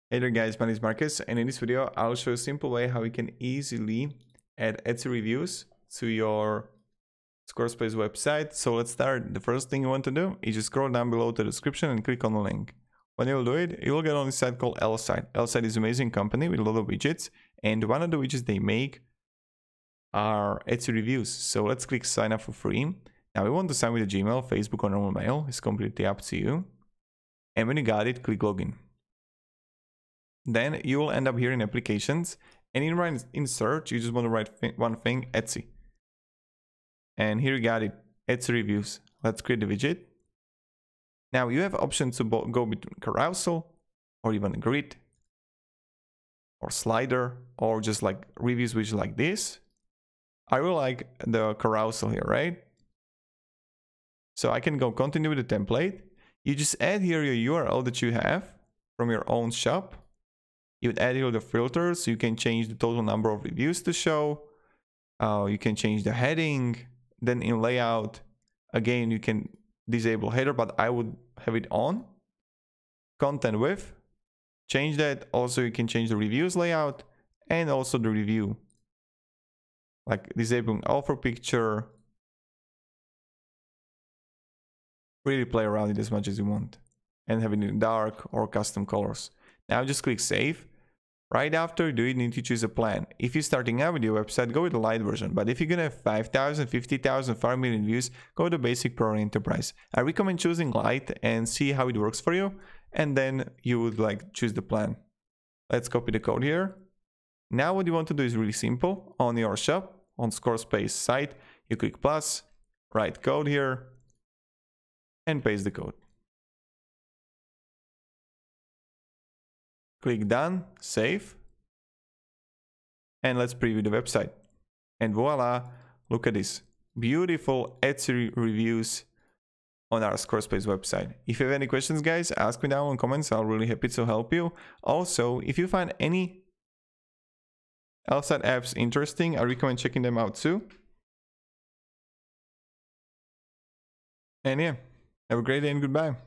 Hey there guys, my name is Marcus, and in this video I'll show you a simple way how you can easily add Etsy reviews to your Squarespace website. So let's start. The first thing you want to do is just scroll down below to the description and click on the link. When you'll do it, you'll get on this site called Placeit. Placeit is an amazing company with a lot of widgets, and one of the widgets they make are Etsy reviews. So let's click sign up for free. Now we want to sign with a Gmail, Facebook, or normal mail. It's completely up to you. And when you got it, click login. Then you will end up here in applications, and in search you just want to write one thing, Etsy. And here you got it, Etsy reviews. Let's create the widget. Now you have options to go between carousel or even a grid or slider or just like reviews widget like this. I will like the carousel here, right? So I can go continue with the template. You just add here your URL that you have from your own shop. You would add here the filters, so you can change the total number of reviews to show. You can change the heading. Then in layout, again, you can disable header, but I would have it on. Content width, change that. Also, you can change the reviews layout and also the review. Like disabling offer picture. Really play around it as much as you want. And have it in dark or custom colors. Now just click save. Right after you do it, you need to choose a plan. If you're starting out with your website, go with the light version. But if you're gonna have 5,000, 50,000, 5 million views, go with the basic, pro, or enterprise. I recommend choosing light and see how it works for you. And then you would like choose the plan. Let's copy the code here. Now what you want to do is really simple. On your shop, on Squarespace site, you click plus, write code here, and paste the code. Click done, save, and let's preview the website. And voila, look at this. Beautiful Etsy reviews on our Squarespace website. If you have any questions, guys, ask me down in the comments. I'll really happy to help you. Also, if you find any Placeit apps interesting, I recommend checking them out too. And yeah, have a great day and goodbye.